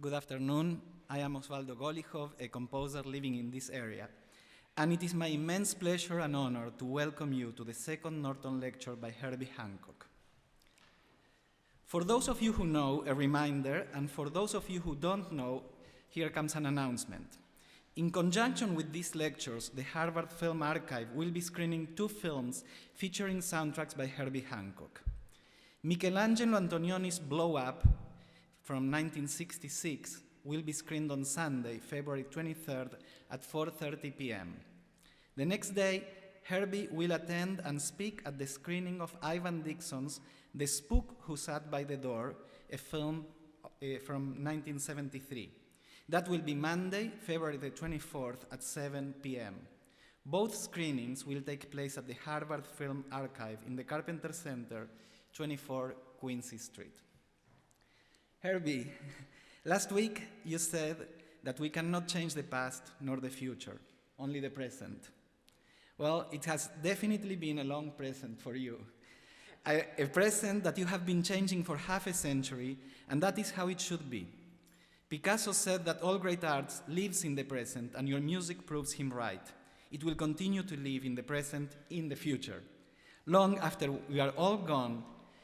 Good afternoon. I am Osvaldo Golijov, a composer living in this area. And it is my immense pleasure and honor to welcome you to the second Norton lecture by Herbie Hancock. For those of you who know, a reminder, and for those of you who don't know, here comes an announcement. In conjunction with these lectures, the Harvard Film Archive will be screening 2 films featuring soundtracks by Herbie Hancock. Michelangelo Antonioni's Blow Up from 1966 will be screened on Sunday, February 23rd at 4:30 p.m. The next day, Herbie will attend and speak at the screening of Ivan Dixon's The Spook Who Sat by the Door, a film from 1973. That will be Monday, February the 24th at 7 p.m. Both screenings will take place at the Harvard Film Archive in the Carpenter Center, 24 Quincy Street. Herbie, last week you said that we cannot change the past nor the future, only the present. Well, it has definitely been a long present for you. A present that you have been changing for half a century, and that is how it should be. Picasso said that all great art lives in the present, and your music proves him right. It will continue to live in the present, in the future. Long after we are all gone,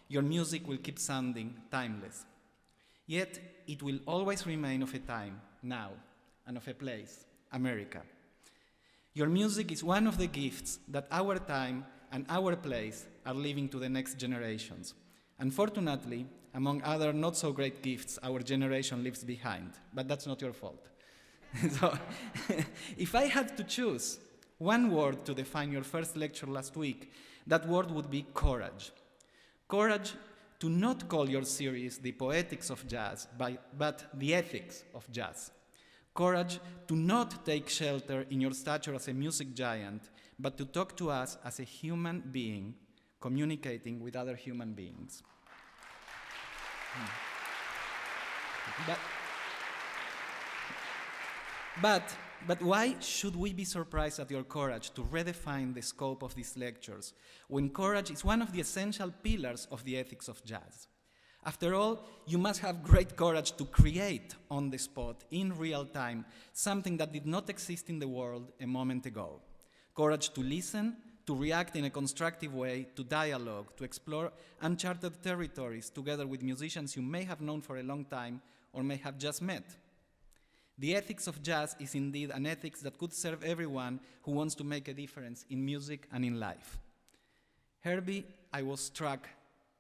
your music will keep sounding timeless. Yet, it will always remain of a time, now, and of a place, America. Your music is one of the gifts that our time and our place are leaving to the next generations. Unfortunately, among other not-so-great gifts, our generation leaves behind, but that's not your fault. So, if I had to choose one word to define your first lecture last week, that word would be courage. Courage to not call your series the poetics of jazz, but the ethics of jazz. Courage to not take shelter in your stature as a music giant, but to talk to us as a human being, communicating with other human beings. But why should we be surprised at your courage to redefine the scope of these lectures, when courage is one of the essential pillars of the ethics of jazz? After all, you must have great courage to create on the spot, in real time, something that did not exist in the world a moment ago. Courage to listen, to react in a constructive way, to dialogue, to explore uncharted territories together with musicians you may have known for a long time or may have just met. The ethics of jazz is indeed an ethics that could serve everyone who wants to make a difference in music and in life. Herbie, I was struck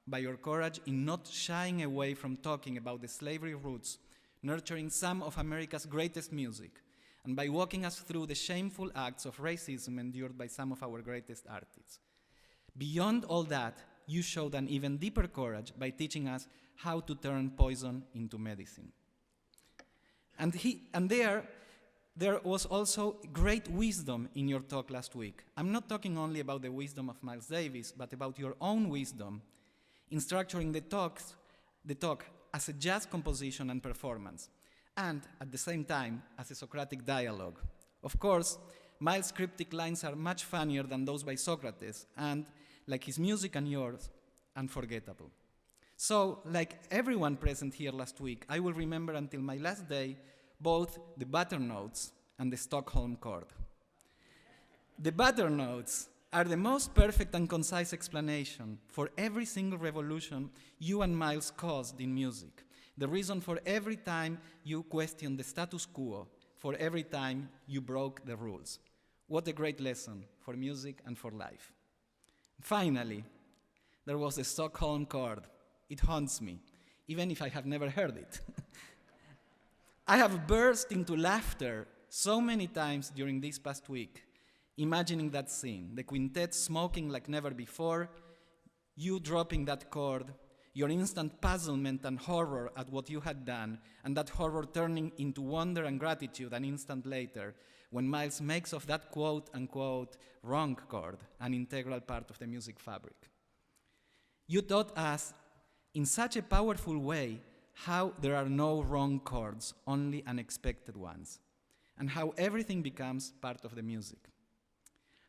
by your courage in not shying away from talking about the slavery roots, nurturing some of America's greatest music, and by walking us through the shameful acts of racism endured by some of our greatest artists. Beyond all that, you showed an even deeper courage by teaching us how to turn poison into medicine. And there was also great wisdom in your talk last week. I'm not talking only about the wisdom of Miles Davis, but about your own wisdom in structuring the talk as a jazz composition and performance, and at the same time as a Socratic dialogue. Of course, Miles' cryptic lines are much funnier than those by Socrates, and, like his music and yours, unforgettable. So, like everyone present here last week, I will remember until my last day both the butternotes and the Stockholm chord. The butternotes are the most perfect and concise explanation for every single revolution you and Miles caused in music, the reason for every time you questioned the status quo, for every time you broke the rules. What a great lesson for music and for life. Finally, there was the Stockholm chord. It haunts me, even if I have never heard it. I have burst into laughter so many times during this past week, imagining that scene, the quintet smoking like never before, you dropping that chord, your instant puzzlement and horror at what you had done, and that horror turning into wonder and gratitude an instant later, when Miles makes of that quote-unquote wrong chord an integral part of the music fabric. You taught us in such a powerful way how there are no wrong chords, only unexpected ones, and how everything becomes part of the music.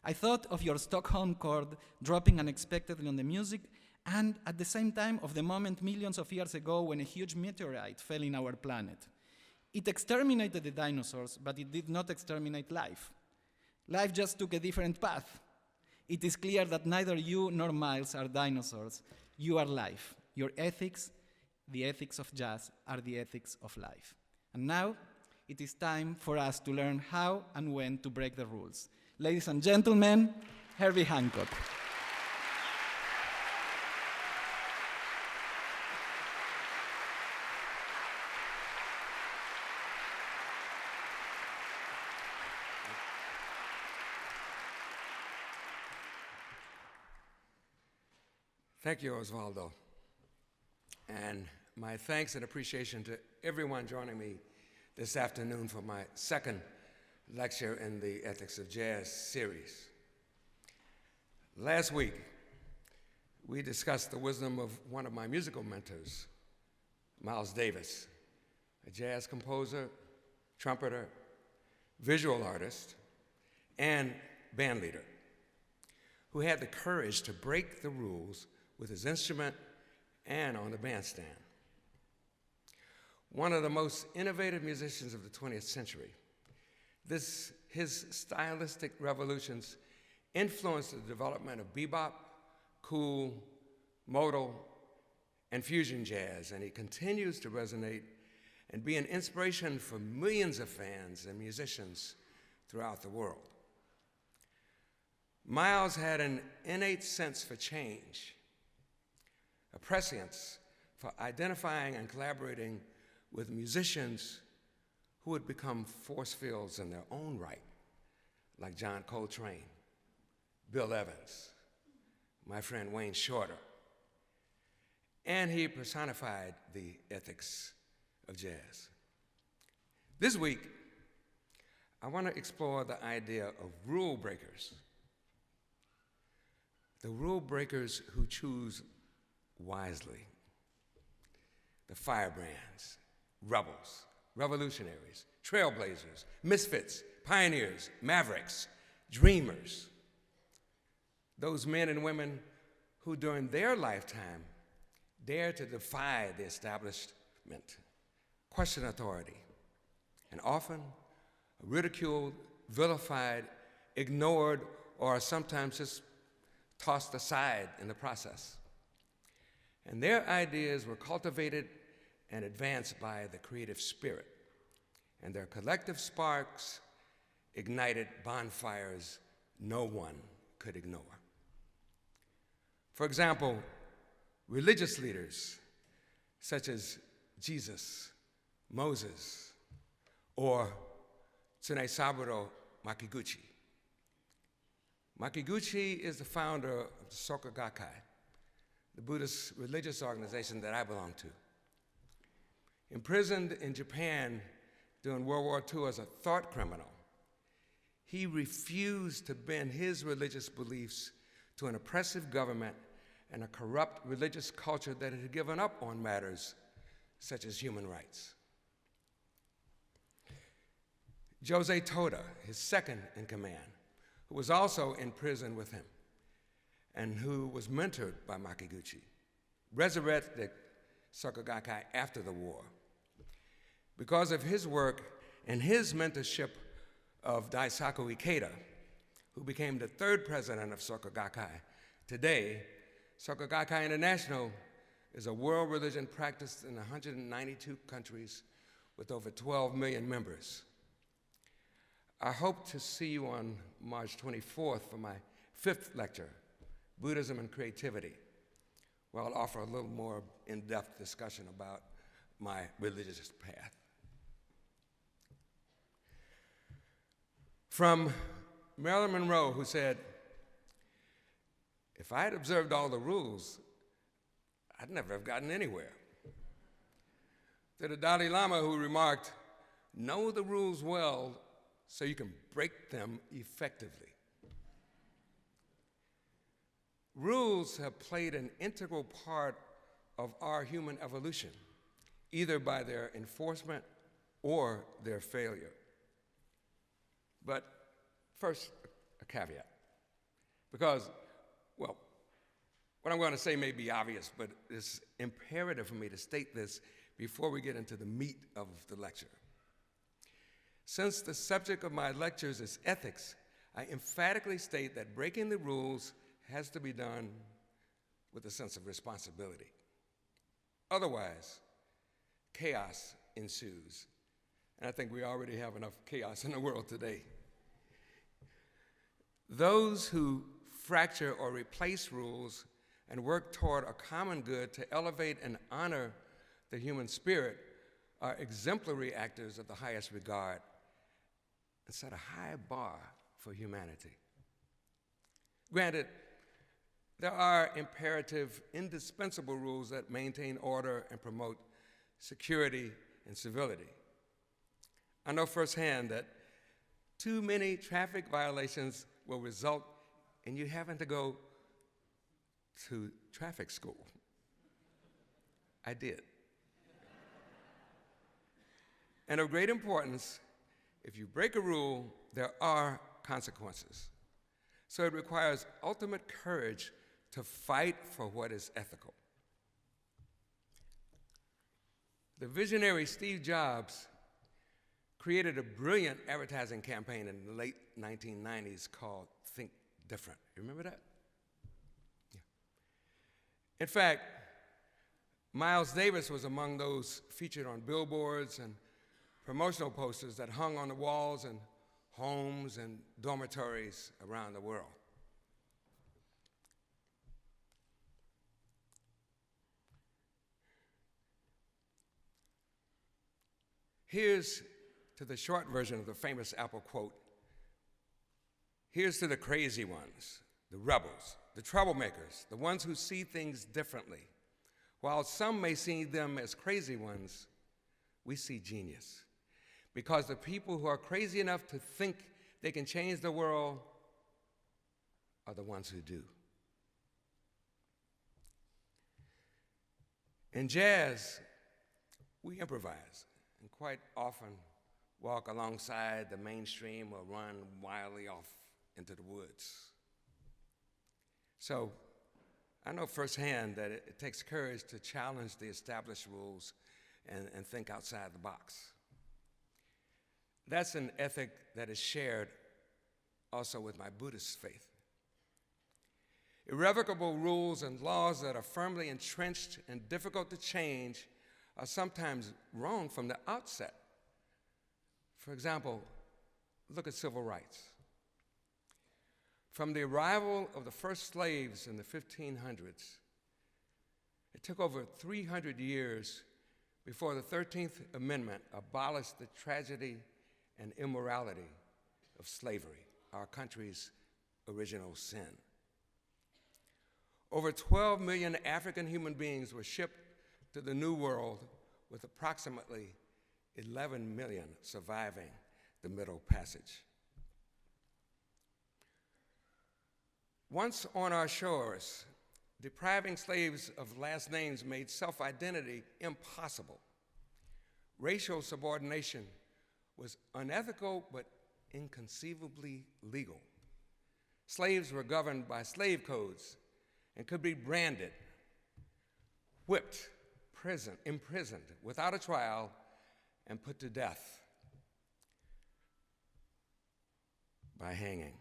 I thought of your Stockholm chord dropping unexpectedly on the music, and at the same time of the moment millions of years ago when a huge meteorite fell in our planet. It exterminated the dinosaurs, but it did not exterminate life. Life just took a different path. It is clear that neither you nor Miles are dinosaurs. You are life. Your ethics, the ethics of jazz, are the ethics of life. And now, it is time for us to learn how and when to break the rules. Ladies and gentlemen, Herbie Hancock. Thank you, Osvaldo. And my thanks and appreciation to everyone joining me this afternoon for my second lecture in the Ethics of Jazz series. Last week, we discussed the wisdom of one of my musical mentors, Miles Davis, a jazz composer, trumpeter, visual artist, and band leader, who had the courage to break the rules with his instrument and on the bandstand. One of the most innovative musicians of the 20th century, his stylistic revolutions influenced the development of bebop, cool, modal, and fusion jazz, and he continues to resonate and be an inspiration for millions of fans and musicians throughout the world. Miles had an innate sense for change, a prescience for identifying and collaborating with musicians who would become force fields in their own right, like John Coltrane, Bill Evans, my friend Wayne Shorter. And he personified the ethics of jazz. This week, I want to explore the idea of rule breakers. The rule breakers who choose wisely. The firebrands, rebels, revolutionaries, trailblazers, misfits, pioneers, mavericks, dreamers. Those men and women who during their lifetime dare to defy the establishment, question authority, and often ridiculed, vilified, ignored, or sometimes just tossed aside in the process. And their ideas were cultivated and advanced by the creative spirit, and their collective sparks ignited bonfires no one could ignore. For example, religious leaders such as Jesus, Moses, or Tsunesaburo Makiguchi. Makiguchi is the founder of the Soka Gakkai, the Buddhist religious organization that I belong to. Imprisoned in Japan during World War II as a thought criminal, he refused to bend his religious beliefs to an oppressive government and a corrupt religious culture that had given up on matters such as human rights. Jose Toda, his second in command, who was also in prison with him and who was mentored by Makiguchi, resurrected Soka Gakkai after the war. Because of his work and his mentorship of Daisaku Ikeda, who became the third president of Soka Gakkai, today, Soka Gakkai International is a world religion practiced in 192 countries with over 12 million members. I hope to see you on March 24th for my 5th lecture, Buddhism and Creativity, where I'll offer a little more in-depth discussion about my religious path. From Marilyn Monroe, who said, "If I had observed all the rules, I'd never have gotten anywhere," to the Dalai Lama, who remarked, "Know the rules well so you can break them effectively." Rules have played an integral part of our human evolution, either by their enforcement or their failure. But first, a caveat, because, well, what I'm going to say may be obvious, but it's imperative for me to state this before we get into the meat of the lecture. Since the subject of my lectures is ethics, I emphatically state that breaking the rules has to be done with a sense of responsibility. Otherwise, chaos ensues. And I think we already have enough chaos in the world today. Those who fracture or replace rules and work toward a common good to elevate and honor the human spirit are exemplary actors of the highest regard and set a high bar for humanity. Granted, there are imperative, indispensable rules that maintain order and promote security and civility. I know firsthand that too many traffic violations will result in you having to go to traffic school. I did. And of great importance, if you break a rule, there are consequences. So it requires ultimate courage to fight for what is ethical. The visionary Steve Jobs created a brilliant advertising campaign in the late 1990s called Think Different. You remember that? Yeah. In fact, Miles Davis was among those featured on billboards and promotional posters that hung on the walls in homes and dormitories around the world. Here's to the short version of the famous Apple quote. Here's to the crazy ones, the rebels, the troublemakers, the ones who see things differently. While some may see them as crazy ones, we see genius. Because the people who are crazy enough to think they can change the world are the ones who do. In jazz, we improvise and quite often walk alongside the mainstream or run wildly off into the woods. So I know firsthand that it takes courage to challenge the established rules and think outside the box. That's an ethic that is shared also with my Buddhist faith. Irrevocable rules and laws that are firmly entrenched and difficult to change are sometimes wrong from the outset. For example, look at civil rights. From the arrival of the first slaves in the 1500s, it took over 300 years before the 13th Amendment abolished the tragedy and immorality of slavery, our country's original sin. Over 12 million African human beings were shipped to the New World, with approximately 11 million surviving the Middle Passage. Once on our shores, depriving slaves of last names made self-identity impossible. Racial subordination was unethical but inconceivably legal. Slaves were governed by slave codes and could be branded, whipped, imprisoned without a trial, and put to death by hanging,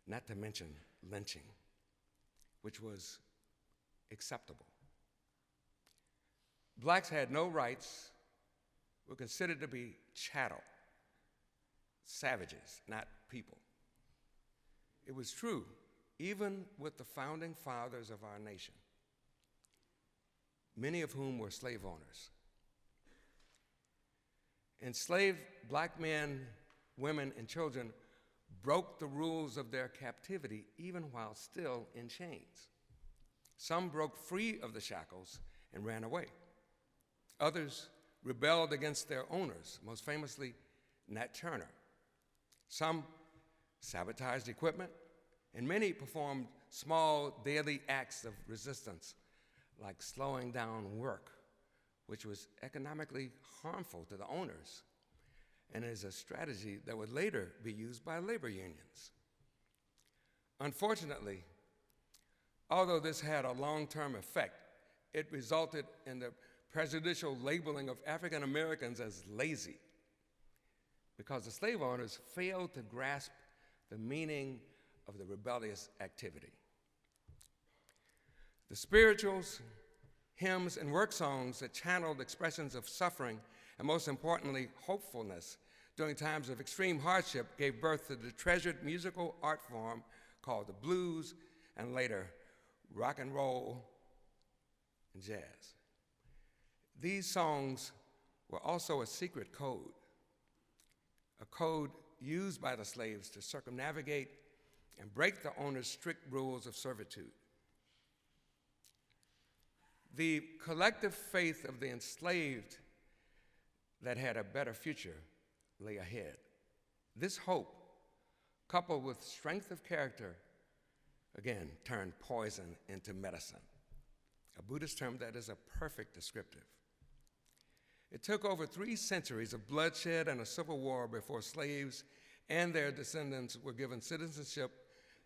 not to mention lynching, which was acceptable. Blacks had no rights, were considered to be chattel, savages, not people. It was true, even with the founding fathers of our nation, many of whom were slave owners. Enslaved black men, women, and children broke the rules of their captivity even while still in chains. Some broke free of the shackles and ran away. Others rebelled against their owners, most famously Nat Turner. Some sabotaged equipment, and many performed small daily acts of resistance, like slowing down work, which was economically harmful to the owners, and is a strategy that would later be used by labor unions. Unfortunately, although this had a long-term effect, it resulted in the prejudicial labeling of African Americans as lazy, because the slave owners failed to grasp the meaning of the rebellious activity. The spirituals, hymns, and work songs that channeled expressions of suffering and, most importantly, hopefulness during times of extreme hardship gave birth to the treasured musical art form called the blues and later rock and roll and jazz. These songs were also a secret code, a code used by the slaves to circumnavigate and break the owner's strict rules of servitude. The collective faith of the enslaved that had a better future lay ahead. This hope, coupled with strength of character, again, turned poison into medicine, a Buddhist term that is a perfect descriptive. It took over 3 centuries of bloodshed and a civil war before slaves and their descendants were given citizenship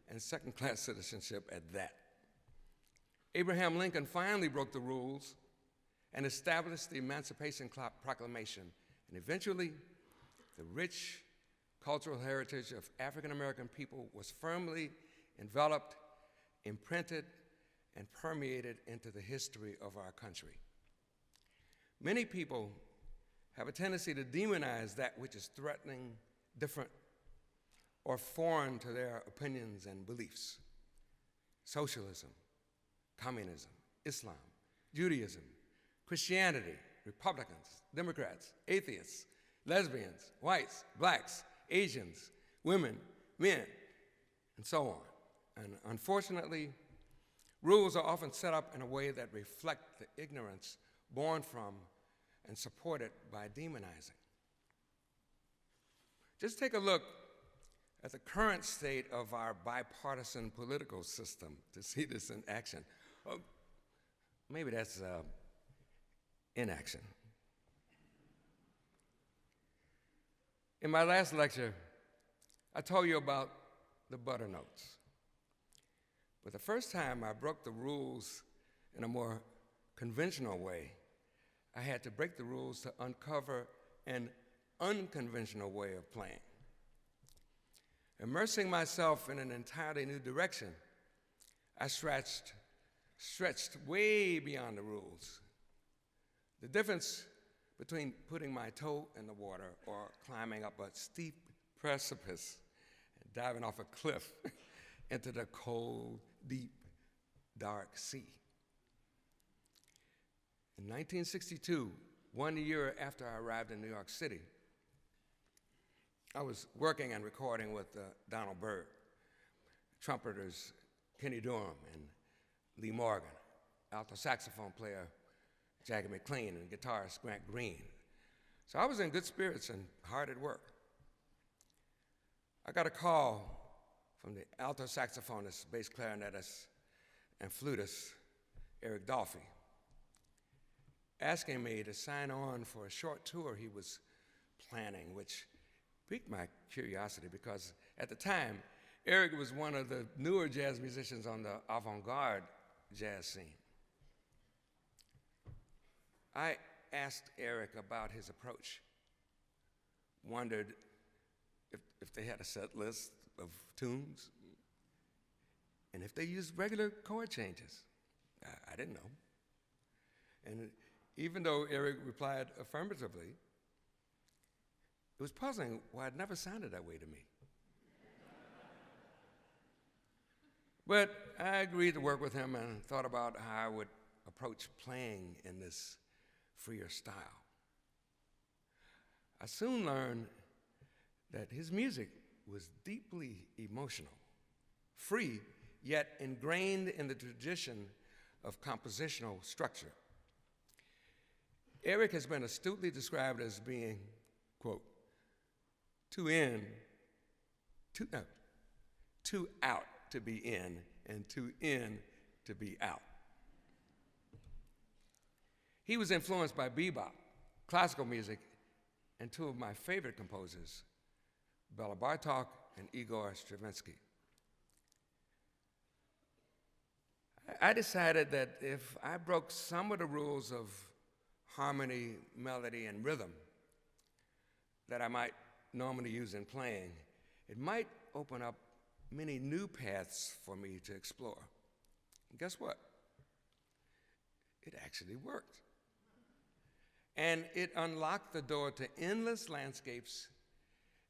and second-class citizenship at that. Abraham Lincoln finally broke the rules and established the Emancipation Proclamation, and eventually, the rich cultural heritage of African American people was firmly enveloped, imprinted, and permeated into the history of our country. Many people have a tendency to demonize that which is threatening, different, or foreign to their opinions and beliefs. Socialism, communism, Islam, Judaism, Christianity, Republicans, Democrats, atheists, lesbians, whites, blacks, Asians, women, men, and so on. And unfortunately, rules are often set up in a way that reflect the ignorance born from and supported by demonizing. Just take a look at the current state of our bipartisan political system to see this in action. Oh, maybe that's inaction. In my last lecture, I told you about the butter notes. But the first time I broke the rules in a more conventional way, I had to break the rules to uncover an unconventional way of playing. Immersing myself in an entirely new direction, I stretched way beyond the rules. The difference between putting my toe in the water or climbing up a steep precipice and diving off a cliff into the cold, deep, dark sea. In 1962, 1 year after I arrived in New York City, I was working and recording with Donald Byrd, trumpeters Kenny Dorham and Lee Morgan, alto saxophone player Jackie McLean, and guitarist Grant Green. So I was in good spirits and hard at work. I got a call from the alto saxophonist, bass clarinetist, and flutist Eric Dolphy, asking me to sign on for a short tour he was planning, which piqued my curiosity because at the time, Eric was one of the newer jazz musicians on the avant-garde jazz scene. I asked Eric about his approach, wondered if they had a set list of tunes, and if they used regular chord changes. I didn't know. And even though Eric replied affirmatively, it was puzzling why it never sounded that way to me. But I agreed to work with him and thought about how I would approach playing in this freer style. I soon learned that his music was deeply emotional, free, yet ingrained in the tradition of compositional structure. Eric has been astutely described as being, quote, too out to be in, and too in to be out. He was influenced by bebop, classical music, and 2 of my favorite composers, Bela Bartok and Igor Stravinsky. I decided that if I broke some of the rules of harmony, melody, and rhythm, that I might normally use in playing, it might open up many new paths for me to explore. And guess what? It actually worked. And it unlocked the door to endless landscapes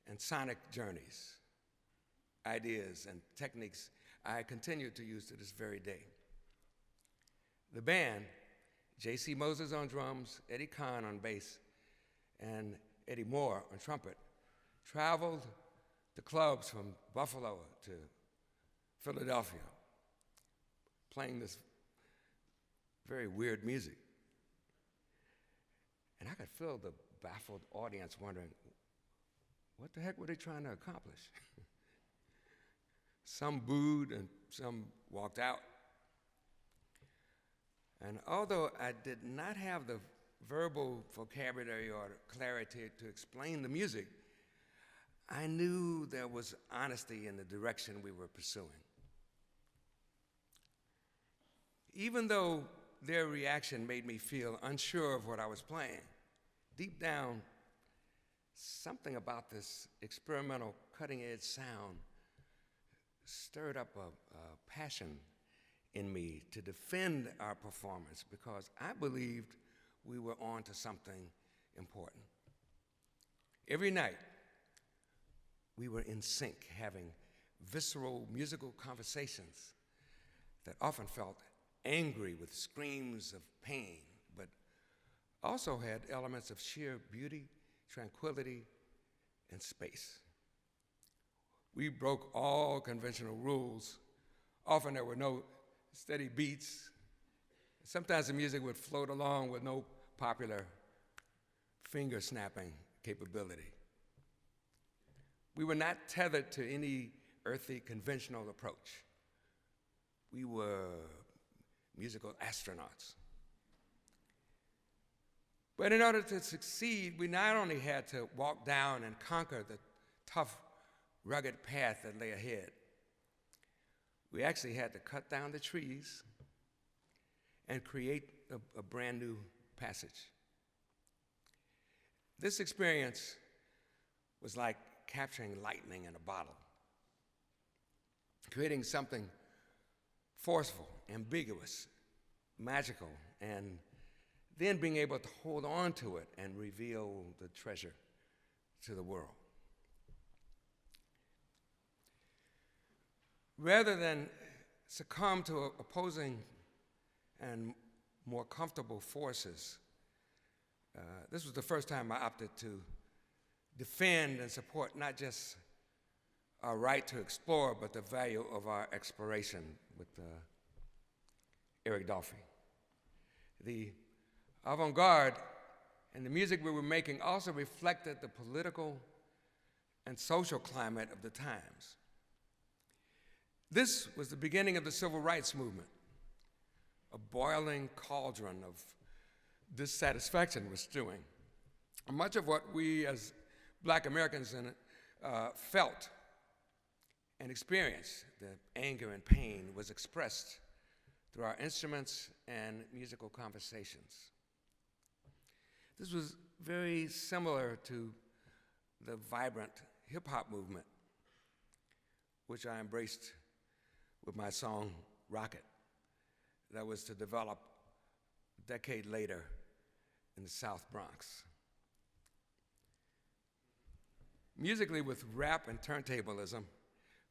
and sonic journeys, ideas and techniques I continue to use to this very day. The band, J.C. Moses on drums, Eddie Kahn on bass, and Eddie Moore on trumpet, traveled to clubs from Buffalo to Philadelphia, playing this very weird music. And I could feel the baffled audience wondering, what the heck were they trying to accomplish? Some booed and some walked out. And although I did not have the verbal vocabulary or clarity to explain the music, I knew there was honesty in the direction we were pursuing. Even though their reaction made me feel unsure of what I was playing, deep down, something about this experimental cutting-edge sound stirred up a passion in me to defend our performance because I believed we were on to something important. Every night, we were in sync, having visceral musical conversations that often felt angry with screams of pain, but also had elements of sheer beauty, tranquility, and space. We broke all conventional rules. Often there were no steady beats. Sometimes the music would float along with no popular finger snapping capability. We were not tethered to any earthy conventional approach. We were musical astronauts. But in order to succeed, we not only had to walk down and conquer the tough, rugged path that lay ahead, we actually had to cut down the trees and create a brand new passage. This experience was like capturing lightning in a bottle, creating something forceful, ambiguous, magical, and then being able to hold on to it and reveal the treasure to the world. Rather than succumb to opposing and more comfortable forces, this was the first time I opted to defend and support not just our right to explore, but the value of our exploration with Eric Dolphy. The avant-garde and the music we were making also reflected the political and social climate of the times. This was the beginning of the civil rights movement. A boiling cauldron of dissatisfaction was stewing. Much of what we as Black Americans felt and experienced, the anger and pain, was expressed through our instruments and musical conversations. This was very similar to the vibrant hip-hop movement, which I embraced with my song, Rocket, that was to develop a decade later in the South Bronx. Musically with rap and turntablism,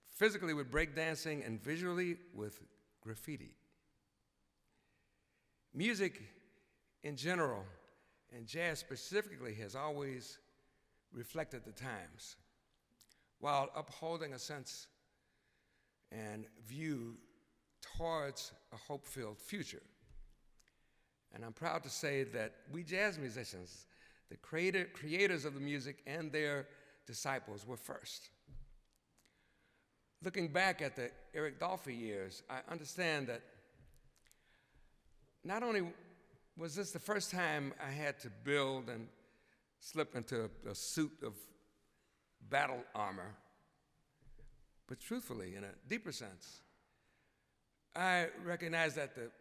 physically with breakdancing, and visually with graffiti. Music in general, and jazz specifically, has always reflected the times, while upholding a sense and view towards a hope-filled future. And I'm proud to say that we jazz musicians, the creators of the music and their disciples, were first. Looking back at the Eric Dolphy years, I understand that not only was this the first time I had to build and slip into a suit of battle armor, but truthfully, in a deeper sense, I recognized that the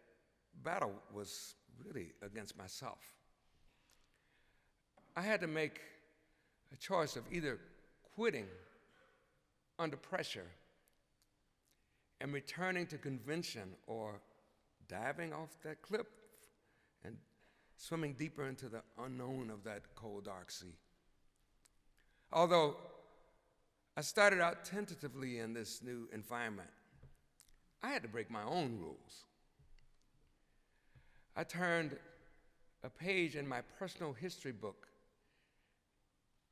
battle was really against myself. I had to make a choice of either quitting under pressure and returning to convention or diving off that cliff and swimming deeper into the unknown of that cold, dark sea. Although I started out tentatively in this new environment, I had to break my own rules. I turned a page in my personal history book,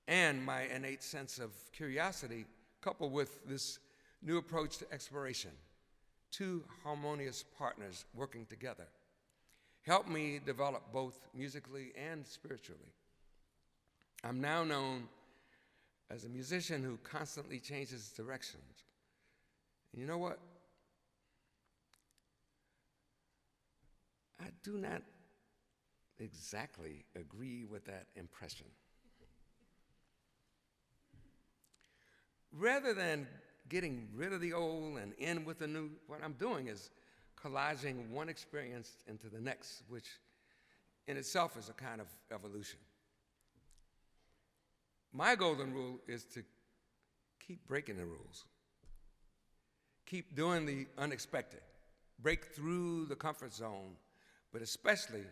and my innate sense of curiosity, coupled with this new approach to exploration, two harmonious partners working together, helped me develop both musically and spiritually. I'm now known as a musician who constantly changes directions. And you know what? I do not exactly agree with that impression. Rather than getting rid of the old and in with the new, what I'm doing is collaging one experience into the next, which in itself is a kind of evolution. My golden rule is to keep breaking the rules. Keep doing the unexpected. Break through the comfort zone, but especially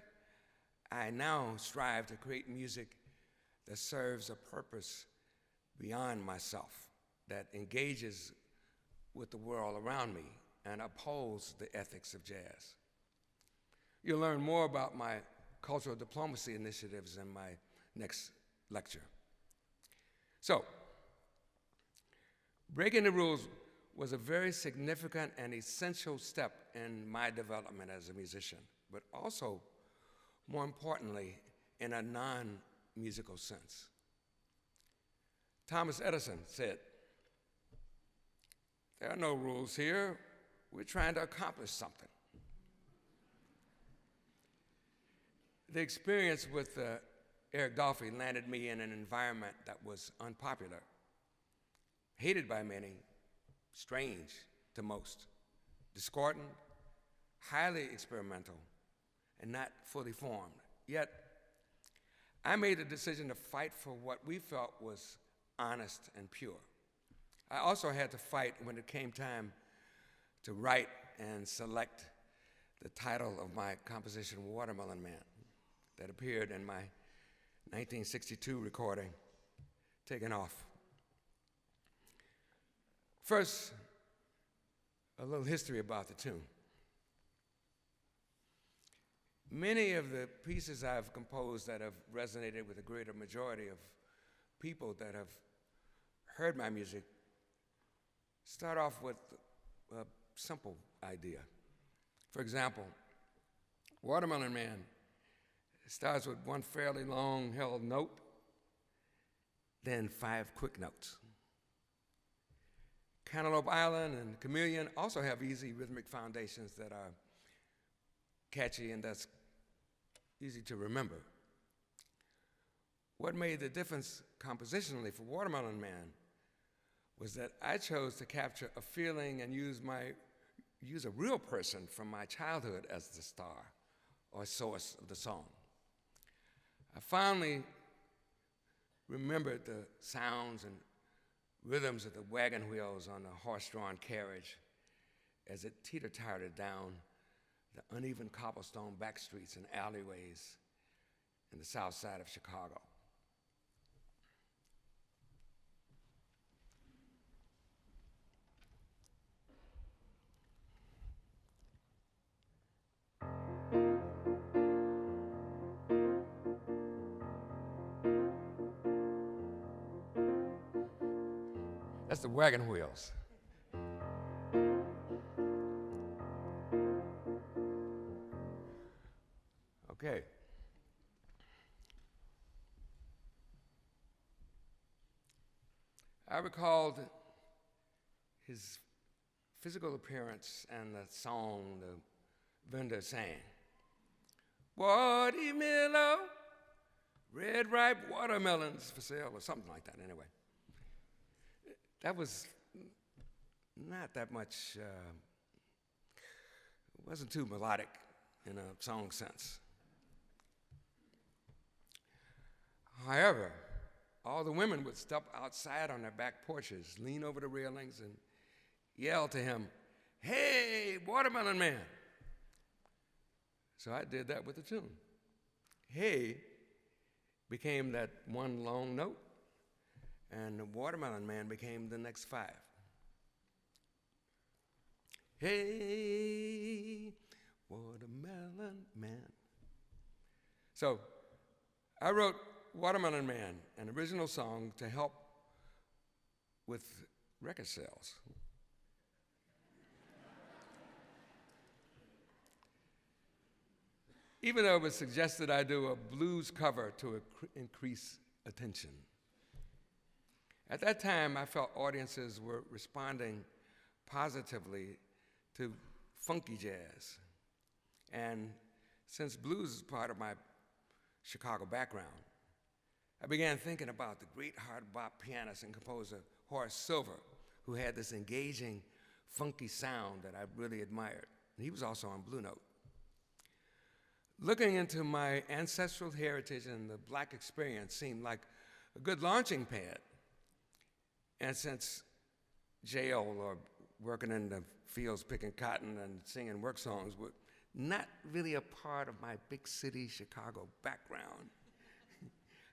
I now strive to create music that serves a purpose beyond myself, that engages with the world around me and upholds the ethics of jazz. You'll learn more about my cultural diplomacy initiatives in my next lecture. So, breaking the rules was a very significant and essential step in my development as a musician, but also, more importantly, in a non-musical sense. Thomas Edison said, "There are no rules here. We're trying to accomplish something." The experience with Eric Dolphy landed me in an environment that was unpopular, hated by many, strange to most, discordant, highly experimental, and not fully formed. Yet, I made a decision to fight for what we felt was honest and pure. I also had to fight when it came time to write and select the title of my composition, Watermelon Man, that appeared in my 1962 recording, Taken Off. First, a little history about the tune. Many of the pieces I've composed that have resonated with the greater majority of people that have heard my music start off with a simple idea. For example, Watermelon Man starts with one fairly long-held note, then 5 quick notes. Cantaloupe Island and Chameleon also have easy rhythmic foundations that are catchy and that's easy to remember. What made the difference compositionally for Watermelon Man was that I chose to capture a feeling and use a real person from my childhood as the star or source of the song. I finally remembered the sounds and rhythms of the wagon wheels on the horse-drawn carriage as it teeter-tottered down the uneven cobblestone back streets and alleyways in the south side of Chicago. That's the wagon wheels. Okay. I recalled his physical appearance and the song the vendor sang. Watermelon, red ripe watermelons for sale, or something like that anyway. That was not that much, it wasn't too melodic in a song sense. However, all the women would step outside on their back porches, lean over the railings, and yell to him, "Hey, Watermelon Man!" So I did that with the tune. Hey became that one long note, and the Watermelon Man became the next five. Hey, Watermelon Man. So I wrote Watermelon Man, an original song to help with record sales. Even though it was suggested I do a blues cover to increase attention. At that time, I felt audiences were responding positively to funky jazz. And since blues is part of my Chicago background, I began thinking about the great hard bop pianist and composer Horace Silver, who had this engaging, funky sound that I really admired. And he was also on Blue Note. Looking into my ancestral heritage and the black experience seemed like a good launching pad. And since jail or working in the fields picking cotton and singing work songs were not really a part of my big city Chicago background,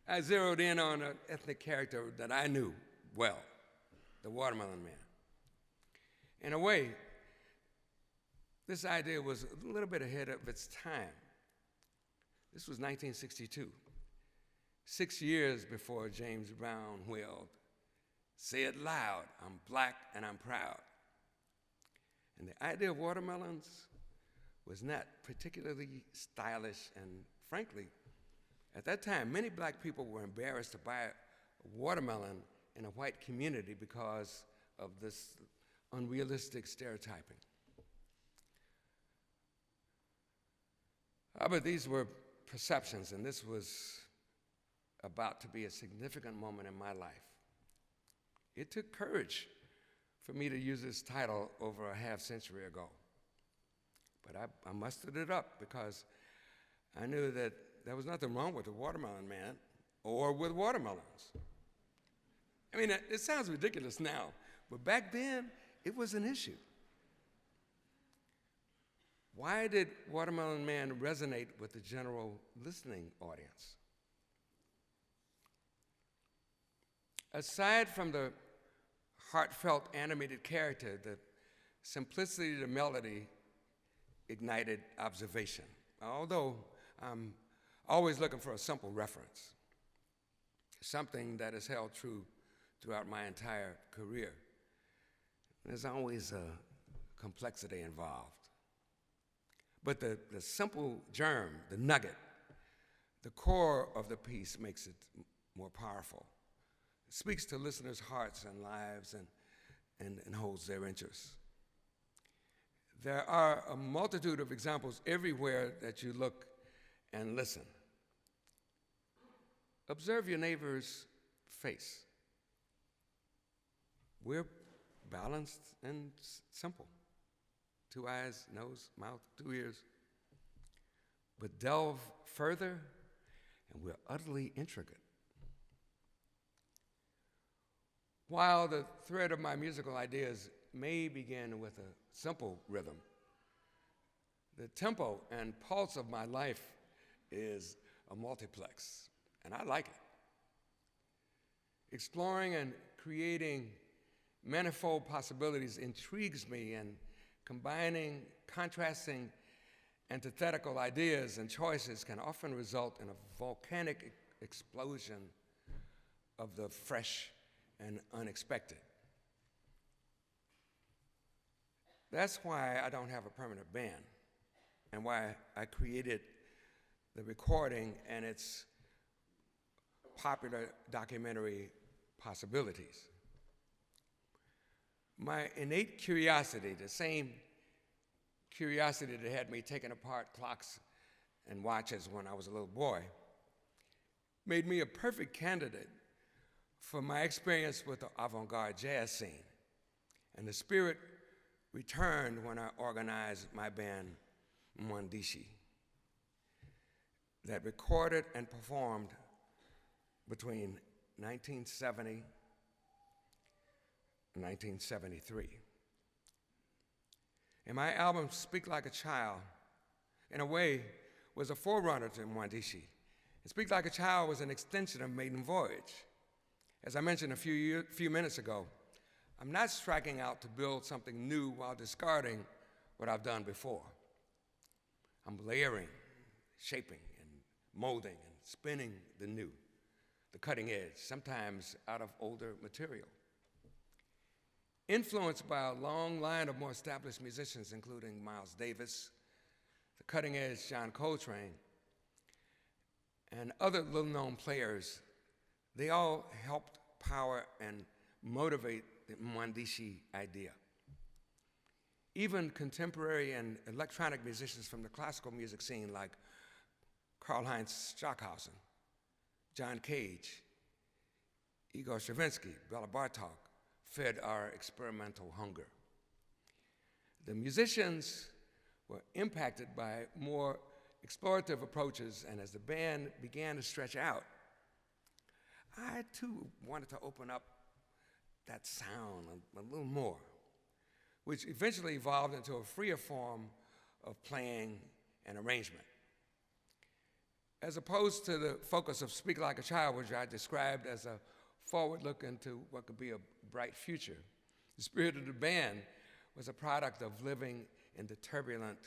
I zeroed in on an ethnic character that I knew well, the Watermelon Man. In a way, this idea was a little bit ahead of its time. This was 1962, 6 years before James Brown wailed, "Say it loud, I'm black and I'm proud." And the idea of watermelons was not particularly stylish, and frankly, at that time, many black people were embarrassed to buy a watermelon in a white community because of this unrealistic stereotyping. But these were perceptions, and this was about to be a significant moment in my life. It took courage for me to use this title over a half century ago. But I mustered it up because I knew that there was nothing wrong with the Watermelon Man or with watermelons. I mean, it sounds ridiculous now, but back then, it was an issue. Why did Watermelon Man resonate with the general listening audience? Aside from the heartfelt animated character, the simplicity of the melody ignited observation, although I'm always looking for a simple reference, something that has held true throughout my entire career. There's always a complexity involved. But the simple germ, the nugget, the core of the piece makes it more powerful. It speaks to listeners' hearts and lives and holds their interests. There are a multitude of examples everywhere that you look and listen. Observe your neighbor's face. We're balanced and simple. 2 eyes, nose, mouth, 2 ears. But delve further, and we're utterly intricate. While the thread of my musical ideas may begin with a simple rhythm, the tempo and pulse of my life is a multiplex, and I like it. Exploring and creating manifold possibilities intrigues me, and combining, contrasting, antithetical ideas and choices can often result in a volcanic explosion of the fresh and unexpected. That's why I don't have a permanent band, and why I created the recording and its popular documentary possibilities. My innate curiosity, the same curiosity that had me taking apart clocks and watches when I was a little boy, made me a perfect candidate for my experience with the avant-garde jazz scene. And the spirit returned when I organized my band, Mwandishi, that recorded and performed between 1970 and 1973. And my album, Speak Like a Child, in a way, was a forerunner to Mwandishi. Speak Like a Child was an extension of Maiden Voyage. As I mentioned a few minutes ago, I'm not striking out to build something new while discarding what I've done before. I'm layering, shaping, and molding, and spinning the new, the cutting edge, sometimes out of older material. Influenced by a long line of more established musicians, including Miles Davis, the cutting edge John Coltrane, and other little-known players, they all helped power and motivate the Mwandishi idea. Even contemporary and electronic musicians from the classical music scene like Karl-Heinz Stockhausen, John Cage, Igor Stravinsky, Bela Bartok, fed our experimental hunger. The musicians were impacted by more explorative approaches, and as the band began to stretch out, I too wanted to open up that sound a little more, which eventually evolved into a freer form of playing and arrangement. As opposed to the focus of Speak Like a Child, which I described as a forward look into what could be a bright future, the spirit of the band was a product of living in the turbulent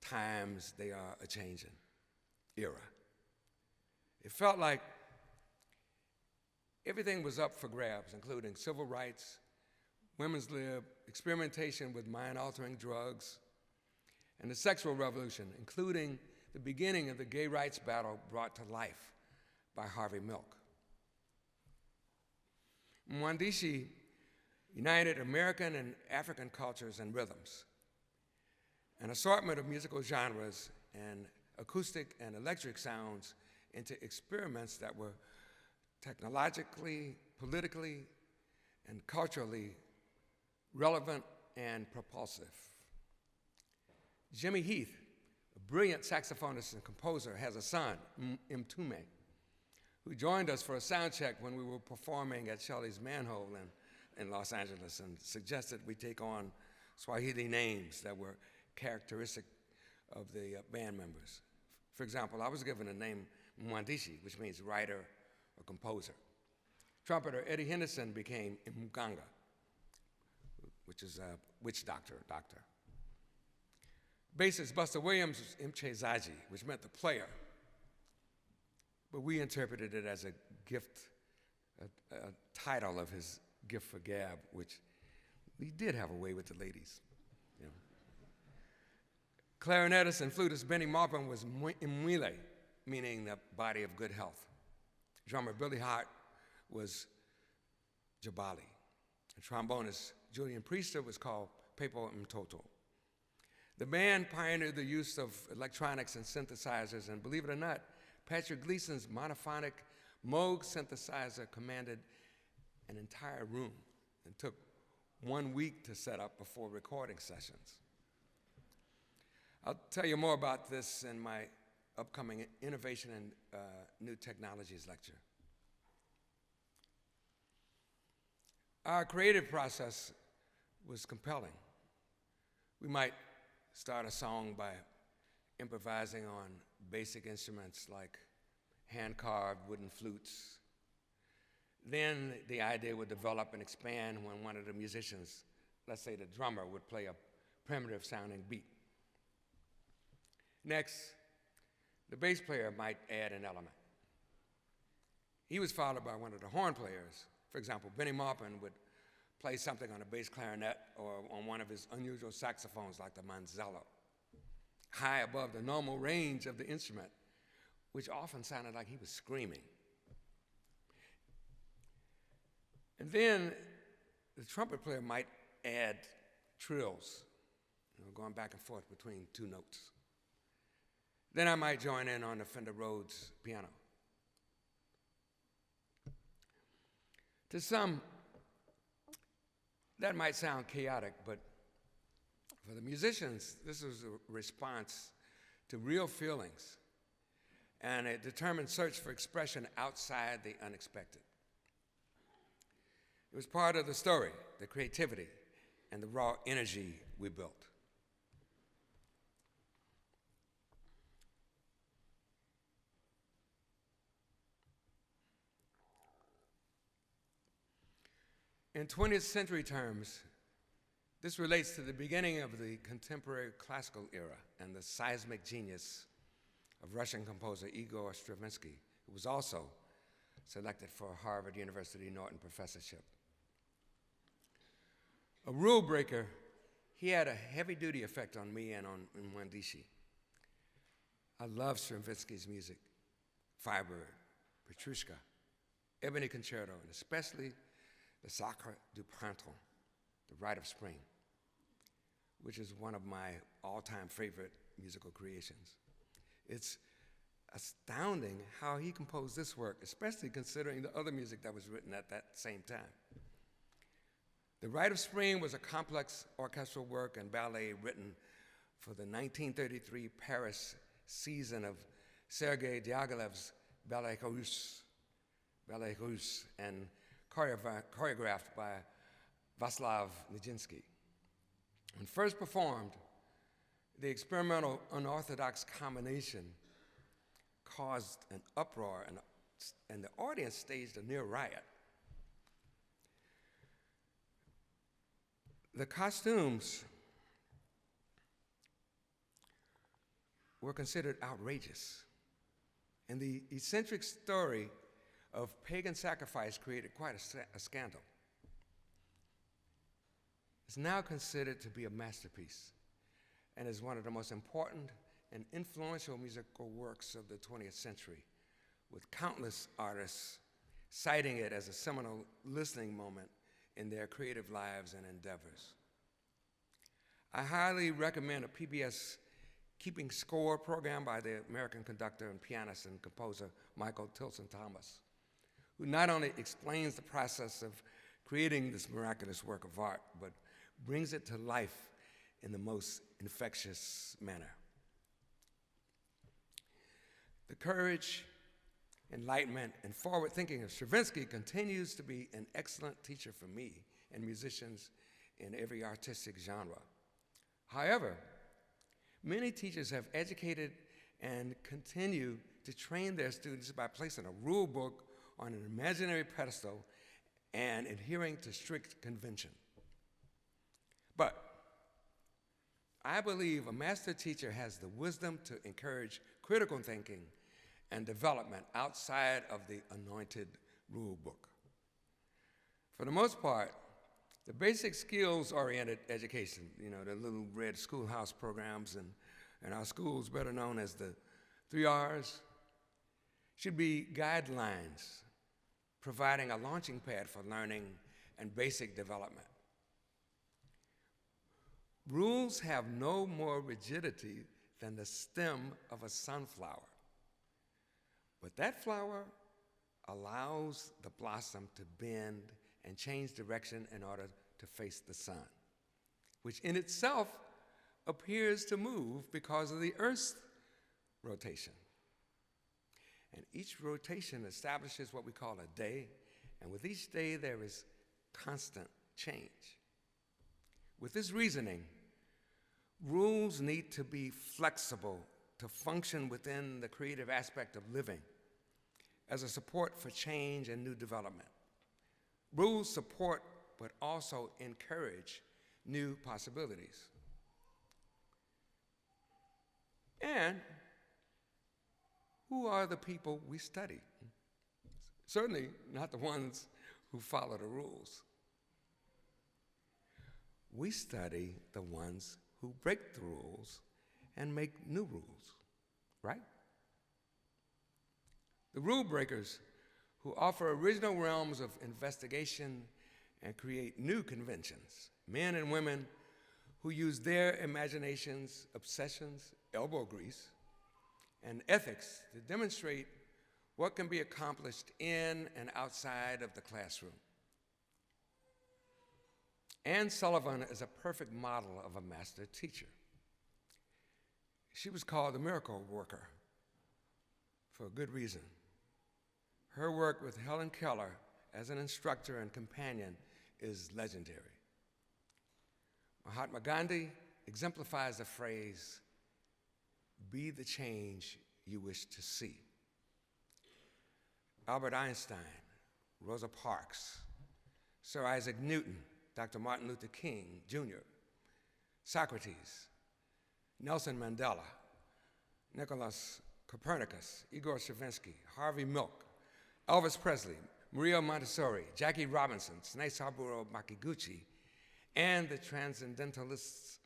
times they are a-changing era. It felt like everything was up for grabs, including civil rights, women's lib, experimentation with mind-altering drugs, and the sexual revolution, including the beginning of the gay rights battle brought to life by Harvey Milk. Mwandishi united American and African cultures and rhythms, an assortment of musical genres and acoustic and electric sounds into experiments that were technologically, politically, and culturally relevant and propulsive. Jimmy Heath, a brilliant saxophonist and composer, has a son, Mtume, who joined us for a sound check when we were performing at Shelley's Manhole in Los Angeles and suggested we take on Swahili names that were characteristic of the band members. For example, I was given the name Mwandishi, which means writer or composer. Trumpeter Eddie Henderson became Mganga, which is a witch doctor. Bassist Buster Williams was Mchezaji, which meant the player, but we interpreted it as a gift, a title of his gift for gab, which he did have a way with the ladies. You know. Clarinetist and flutist Benny Maupin was Mwile, meaning the body of good health. Drummer Billy Hart was Jabali. And trombonist Julian Priester was called Pepo Mtoto. The band pioneered the use of electronics and synthesizers, and believe it or not, Patrick Gleason's monophonic Moog synthesizer commanded an entire room and took 1 week to set up before recording sessions. I'll tell you more about this in my upcoming Innovation and New Technologies lecture. Our creative process was compelling. We might start a song by improvising on basic instruments like hand-carved wooden flutes. Then the idea would develop and expand when one of the musicians, let's say the drummer, would play a primitive-sounding beat. Next, the bass player might add an element. He was followed by one of the horn players. For example, Benny Maupin would play something on a bass clarinet or on one of his unusual saxophones like the Manzello, high above the normal range of the instrument, which often sounded like he was screaming. And then the trumpet player might add trills, going back and forth between two notes. Then I might join in on the Fender Rhodes piano. To some, that might sound chaotic, but for the musicians, this was a response to real feelings and a determined search for expression outside the unexpected. It was part of the story, the creativity, and the raw energy we built. In 20th century terms, this relates to the beginning of the contemporary classical era and the seismic genius of Russian composer Igor Stravinsky, who was also selected for a Harvard University Norton professorship. A rule breaker, he had a heavy-duty effect on me and on Mwandishi. I love Stravinsky's music, Firebird, Petrushka, Ebony Concerto, and especially the Sacre du Printemps, the Rite of Spring, which is one of my all-time favorite musical creations. It's astounding how he composed this work, especially considering the other music that was written at that same time. The Rite of Spring was a complex orchestral work and ballet written for the 1933 Paris season of Sergei Diaghilev's Ballet Russe, and choreographed by Vaslav Nijinsky. When first performed, the experimental unorthodox combination caused an uproar, and the audience staged a near riot. The costumes were considered outrageous, and the eccentric story of pagan sacrifice created quite a scandal. It's now considered to be a masterpiece and is one of the most important and influential musical works of the 20th century, with countless artists citing it as a seminal listening moment in their creative lives and endeavors. I highly recommend a PBS Keeping Score program by the American conductor and pianist and composer Michael Tilson Thomas, who not only explains the process of creating this miraculous work of art, but brings it to life in the most infectious manner. The courage, enlightenment, and forward thinking of Stravinsky continues to be an excellent teacher for me and musicians in every artistic genre. However, many teachers have educated and continue to train their students by placing a rule book on an imaginary pedestal and adhering to strict convention. But I believe a master teacher has the wisdom to encourage critical thinking and development outside of the anointed rule book. For the most part, the basic skills-oriented education, the little red schoolhouse programs and our schools better known as the 3 R's, should be guidelines providing a launching pad for learning and basic development. Rules have no more rigidity than the stem of a sunflower. But that flower allows the blossom to bend and change direction in order to face the sun, which in itself appears to move because of the Earth's rotation. And each rotation establishes what we call a day, and with each day there is constant change. With this reasoning, rules need to be flexible to function within the creative aspect of living as a support for change and new development. Rules support but also encourage new possibilities. And who are the people we study? Certainly not the ones who follow the rules. We study the ones who break the rules and make new rules, right? The rule breakers who offer original realms of investigation and create new conventions, men and women who use their imaginations, obsessions, elbow grease, and ethics to demonstrate what can be accomplished in and outside of the classroom. Anne Sullivan is a perfect model of a master teacher. She was called the miracle worker for a good reason. Her work with Helen Keller as an instructor and companion is legendary. Mahatma Gandhi exemplifies the phrase, "Be the change you wish to see." Albert Einstein, Rosa Parks, Sir Isaac Newton, Dr. Martin Luther King Jr., Socrates, Nelson Mandela, Nicholas Copernicus, Igor Stravinsky, Harvey Milk, Elvis Presley, Maria Montessori, Jackie Robinson, Sine Saburo Makiguchi, and the transcendentalists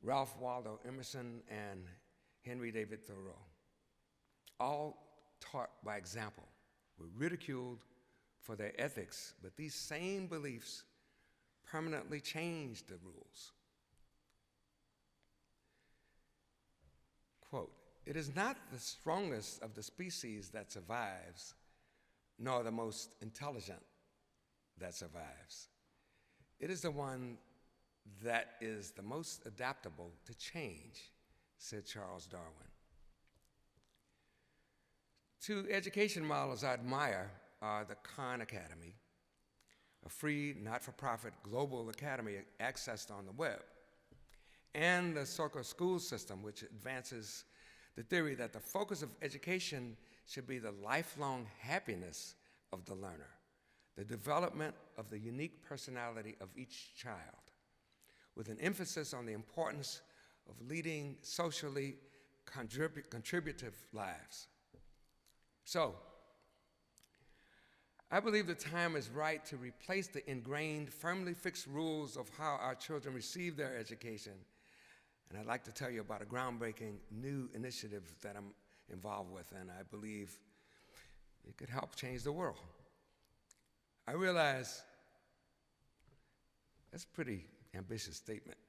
Ralph Waldo Emerson and Henry David Thoreau, all taught by example, were ridiculed for their ethics, but these same beliefs permanently changed the rules. Quote, "It is not the strongest of the species that survives, nor the most intelligent that survives. It is the one that is the most adaptable to change," said Charles Darwin. Two education models I admire are the Khan Academy, a free, not-for-profit global academy accessed on the web, and the Circle School System, which advances the theory that the focus of education should be the lifelong happiness of the learner, the development of the unique personality of each child, with an emphasis on the importance of leading socially contributive lives. So, I believe the time is right to replace the ingrained, firmly fixed rules of how our children receive their education. And I'd like to tell you about a groundbreaking new initiative that I'm involved with, and I believe it could help change the world. I realize that's a pretty ambitious statement.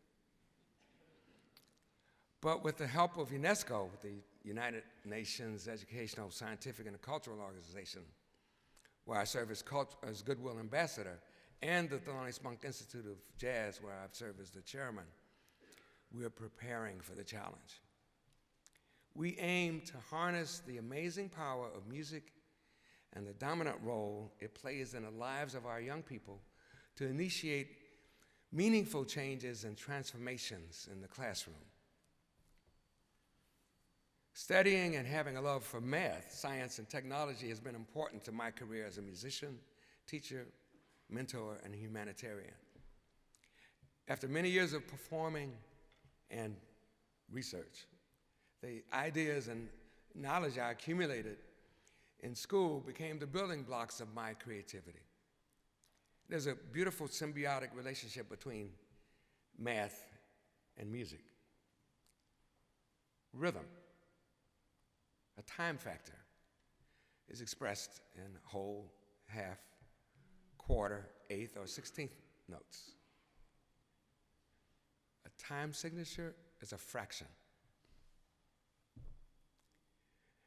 But with the help of UNESCO, the United Nations Educational, Scientific, and Cultural Organization, where I serve as Goodwill Ambassador, and the Thelonious Monk Institute of Jazz, where I've served as the chairman, we're preparing for the challenge. We aim to harness the amazing power of music and the dominant role it plays in the lives of our young people to initiate meaningful changes and transformations in the classroom. Studying and having a love for math, science, and technology has been important to my career as a musician, teacher, mentor, and humanitarian. After many years of performing and research, the ideas and knowledge I accumulated in school became the building blocks of my creativity. There's a beautiful symbiotic relationship between math and music. Rhythm, a time factor, is expressed in whole, half, quarter, eighth, or 16th notes. A time signature is a fraction.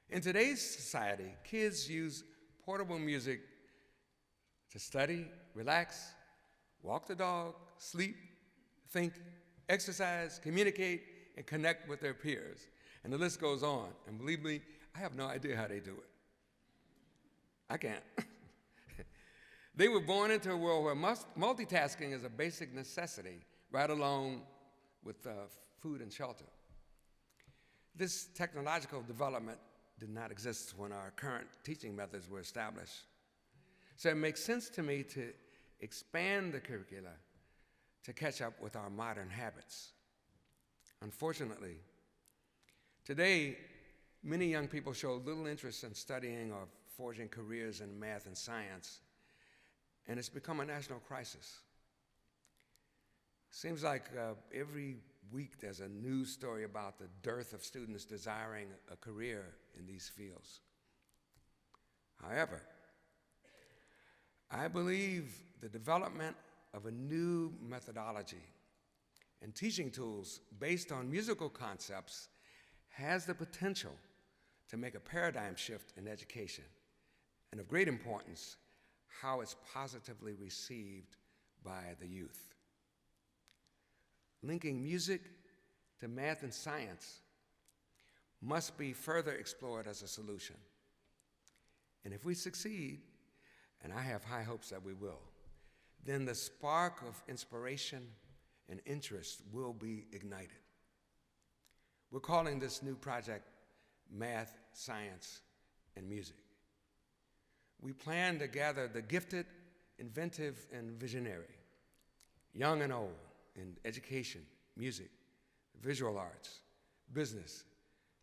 In today's society, kids use portable music to study, relax, walk the dog, sleep, think, exercise, communicate, and connect with their peers. And the list goes on. And believe me, I have no idea how they do it. I can't. They were born into a world where multitasking is a basic necessity, right along with food and shelter. This technological development did not exist when our current teaching methods were established. So it makes sense to me to expand the curricula to catch up with our modern habits. Unfortunately, today, many young people show little interest in studying or forging careers in math and science, and it's become a national crisis. Seems like every week there's a news story about the dearth of students desiring a career in these fields. However, I believe the development of a new methodology and teaching tools based on musical concepts has the potential to make a paradigm shift in education, and of great importance, how it's positively received by the youth. Linking music to math and science must be further explored as a solution. And if we succeed, and I have high hopes that we will, then the spark of inspiration and interest will be ignited. We're calling this new project Math, Science, and Music. We plan to gather the gifted, inventive, and visionary, young and old, in education, music, visual arts, business,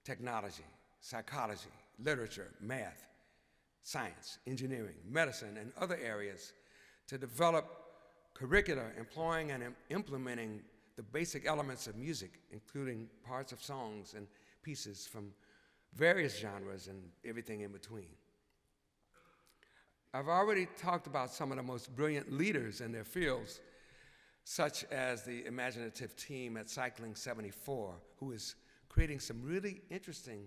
technology, psychology, literature, math, science, engineering, medicine, and other areas to develop curricula employing and implementing the basic elements of music, including parts of songs and pieces from various genres and everything in between. I've already talked about some of the most brilliant leaders in their fields, such as the imaginative team at Cycling 74, who is creating some really interesting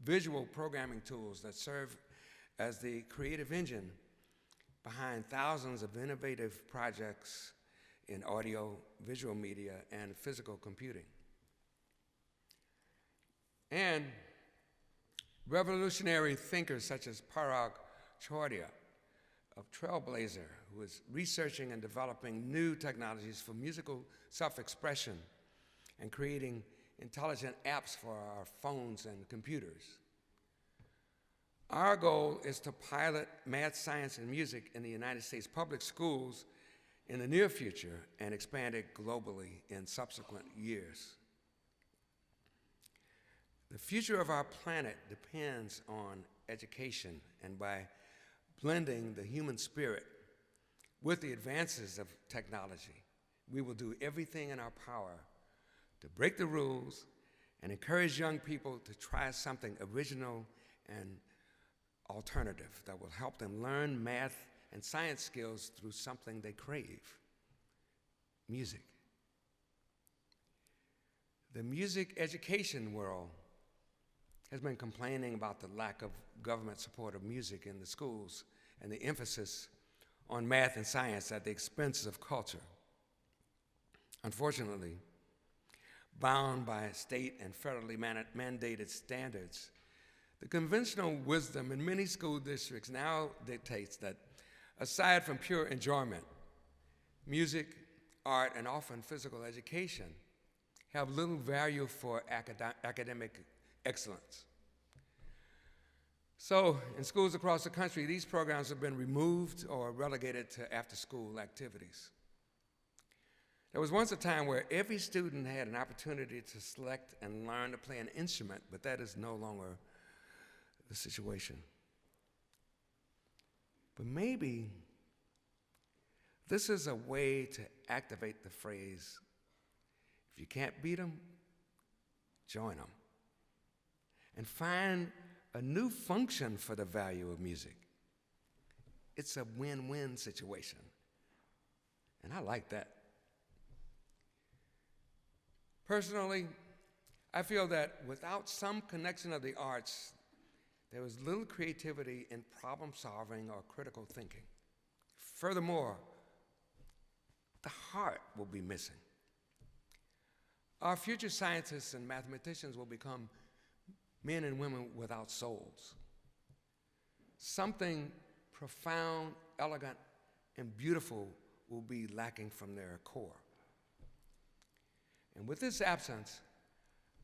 visual programming tools that serve as the creative engine behind thousands of innovative projects in audio, visual media, and physical computing. And revolutionary thinkers such as Parag Chaudhary, a trailblazer who is researching and developing new technologies for musical self-expression and creating intelligent apps for our phones and computers. Our goal is to pilot math, science, and music in the United States public schools in the near future and expand it globally in subsequent years. The future of our planet depends on education, and by blending the human spirit with the advances of technology, we will do everything in our power to break the rules and encourage young people to try something original and alternative that will help them learn math and science skills through something they crave: music. The music education world has been complaining about the lack of government support of music in the schools and the emphasis on math and science at the expense of culture. Unfortunately, bound by state and federally mandated standards, the conventional wisdom in many school districts now dictates that aside from pure enjoyment, music, art, and often physical education have little value for academic excellence. So, in schools across the country, these programs have been removed or relegated to after-school activities. There was once a time where every student had an opportunity to select and learn to play an instrument, but that is no longer the situation. But maybe this is a way to activate the phrase, if you can't beat them, join them, and find a new function for the value of music. It's a win-win situation, and I like that. Personally, I feel that without some connection of the arts, there is little creativity in problem solving or critical thinking. Furthermore, the heart will be missing. Our future scientists and mathematicians will become men and women without souls. Something profound, elegant, and beautiful will be lacking from their core. And with this absence,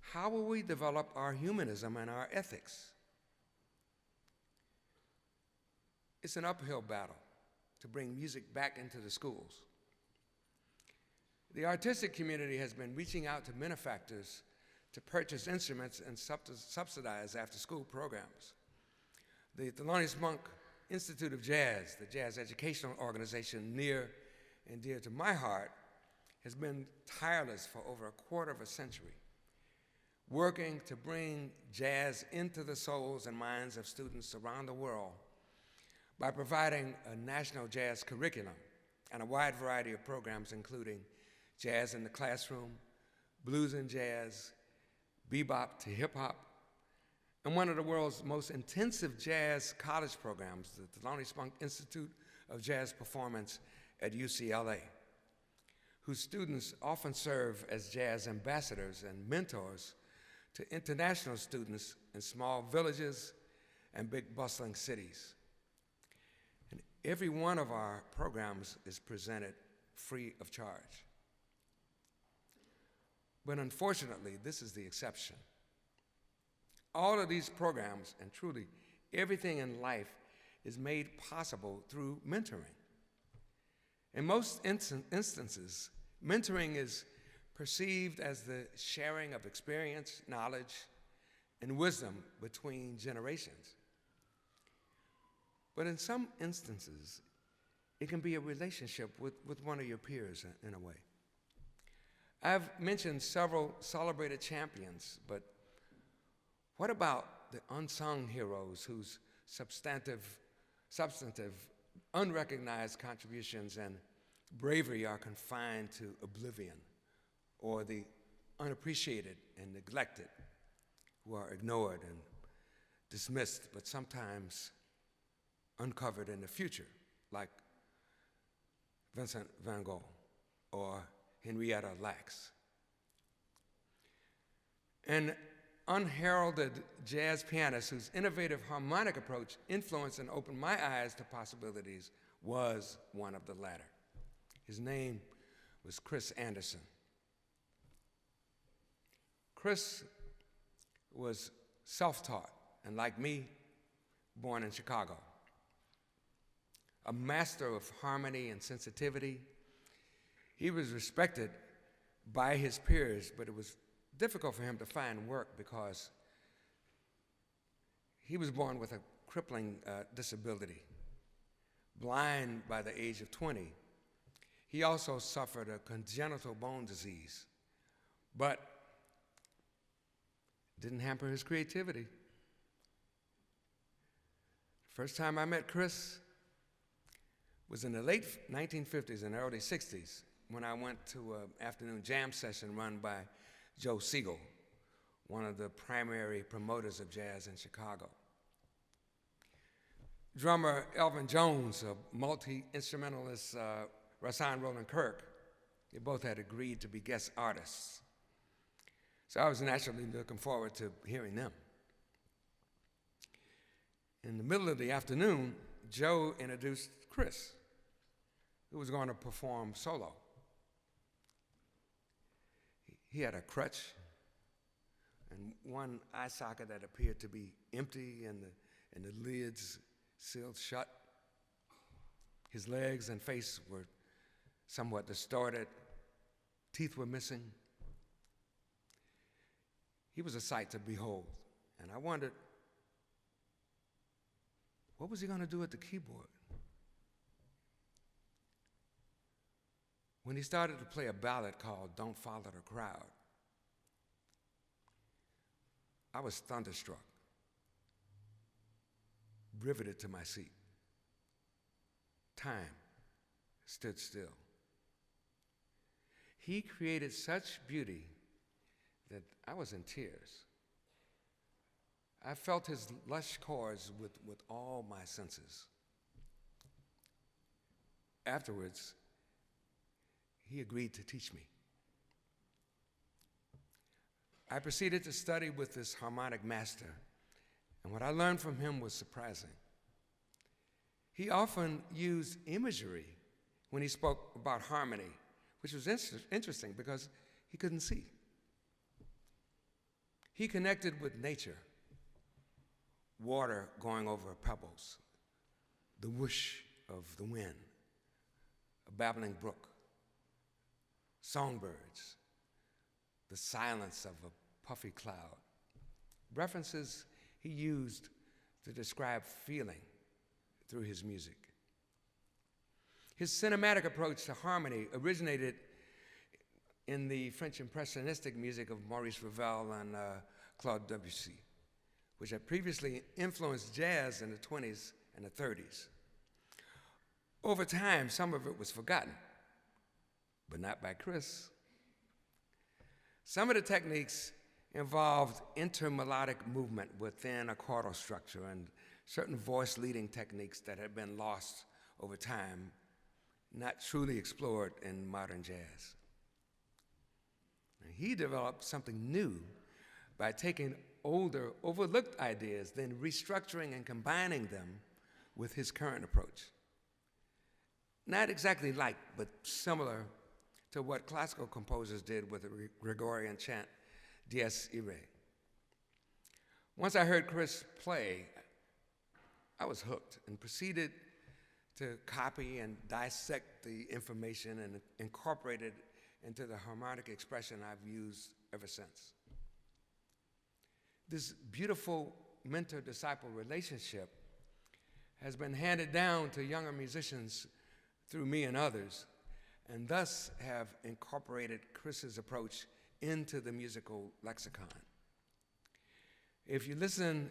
how will we develop our humanism and our ethics? It's an uphill battle to bring music back into the schools. The artistic community has been reaching out to benefactors to purchase instruments and subsidize after-school programs. The Thelonious Monk Institute of Jazz, the jazz educational organization near and dear to my heart, has been tireless for over a quarter of a century, working to bring jazz into the souls and minds of students around the world by providing a national jazz curriculum and a wide variety of programs including jazz in the classroom, blues and jazz, bebop to hip hop, and one of the world's most intensive jazz college programs, the Thelonious Monk Institute of Jazz Performance at UCLA, whose students often serve as jazz ambassadors and mentors to international students in small villages, and big bustling cities. And every one of our programs is presented free of charge. But unfortunately, this is the exception. All of these programs, and truly everything in life, is made possible through mentoring. In most instances, mentoring is perceived as the sharing of experience, knowledge, and wisdom between generations. But in some instances, it can be a relationship with one of your peers in a way. I've mentioned several celebrated champions, but what about the unsung heroes whose substantive, unrecognized contributions and bravery are confined to oblivion, or the unappreciated and neglected who are ignored and dismissed, but sometimes uncovered in the future, like Vincent van Gogh or Henrietta Lacks? An unheralded jazz pianist whose innovative harmonic approach influenced and opened my eyes to possibilities was one of the latter. His name was Chris Anderson. Chris was self-taught, and like me, born in Chicago. A master of harmony and sensitivity, he was respected by his peers, but it was difficult for him to find work because he was born with a crippling disability. Blind by the age of 20, he also suffered a congenital bone disease, but didn't hamper his creativity. First time I met Chris was in the late 1950s and early 60s when I went to an afternoon jam session run by Joe Siegel, one of the primary promoters of jazz in Chicago. Drummer Elvin Jones, a multi-instrumentalist, Rahsaan Roland Kirk, they both had agreed to be guest artists. So I was naturally looking forward to hearing them. In the middle of the afternoon, Joe introduced Chris, who was going to perform solo. He had a crutch and one eye socket that appeared to be empty and the lids sealed shut. His legs and face were somewhat distorted. Teeth were missing. He was a sight to behold, and I wondered, what was he going to do at the keyboard? When he started to play a ballad called Don't Follow the Crowd, I was thunderstruck, riveted to my seat. Time stood still. He created such beauty that I was in tears. I felt his lush chords with all my senses. Afterwards, he agreed to teach me. I proceeded to study with this harmonic master, and what I learned from him was surprising. He often used imagery when he spoke about harmony, which was interesting because he couldn't see. He connected with nature, water going over pebbles, the whoosh of the wind, a babbling brook, songbirds, the silence of a puffy cloud. References he used to describe feeling through his music. His cinematic approach to harmony originated in the French impressionistic music of Maurice Ravel and Claude Debussy, which had previously influenced jazz in the 20s and the 30s. Over time, some of it was forgotten, but not by Chris. Some of the techniques involved intermelodic movement within a chordal structure and certain voice leading techniques that had been lost over time, not truly explored in modern jazz. And he developed something new by taking older, overlooked ideas, then restructuring and combining them with his current approach. Not exactly like, but similar to what classical composers did with the Gregorian chant Dies Irae. Once I heard Chris play, I was hooked and proceeded to copy and dissect the information and incorporate it into the harmonic expression I've used ever since. This beautiful mentor-disciple relationship has been handed down to younger musicians through me and others, and thus have incorporated Chris's approach into the musical lexicon. If you listen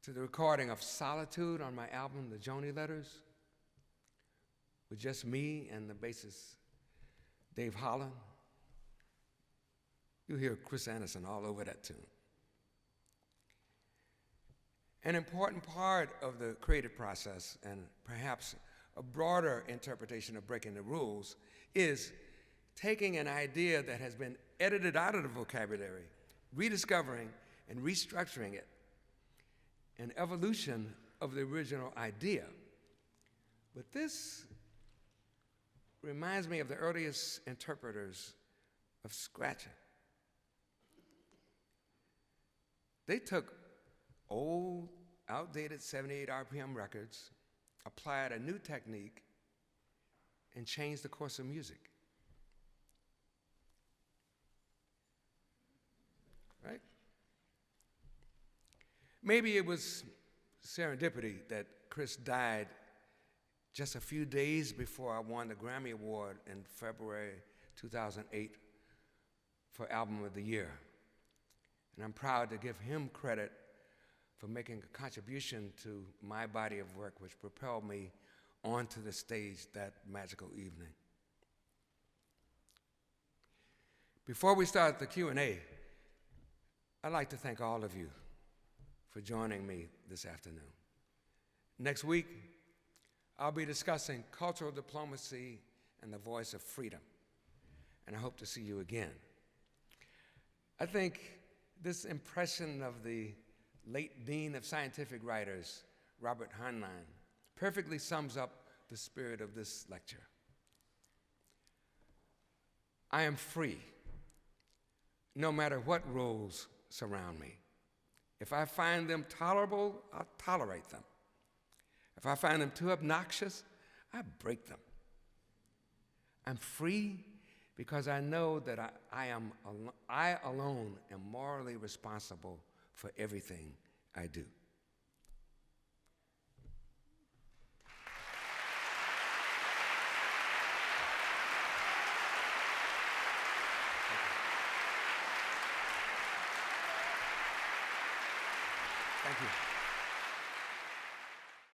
to the recording of Solitude on my album, The Joni Letters, with just me and the bassist, Dave Holland, you'll hear Chris Anderson all over that tune. An important part of the creative process, and perhaps a broader interpretation of breaking the rules, is taking an idea that has been edited out of the vocabulary, rediscovering and restructuring it, an evolution of the original idea. But this reminds me of the earliest interpreters of scratching. They took old, outdated 78 RPM records, applied a new technique, and changed the course of music. Right? Maybe it was serendipity that Chris died just a few days before I won the Grammy Award in February 2008 for Album of the Year. And I'm proud to give him credit for making a contribution to my body of work, which propelled me onto the stage that magical evening. Before we start the Q&A, I'd like to thank all of you for joining me this afternoon. Next week, I'll be discussing cultural diplomacy and the voice of freedom, and I hope to see you again. I think this impression of the late Dean of Scientific Writers, Robert Heinlein, perfectly sums up the spirit of this lecture. I am free, no matter what rules surround me. If I find them tolerable, I'll tolerate them. If I find them too obnoxious, I break them. I'm free because I know that I alone am morally responsible for everything I do. Thank you.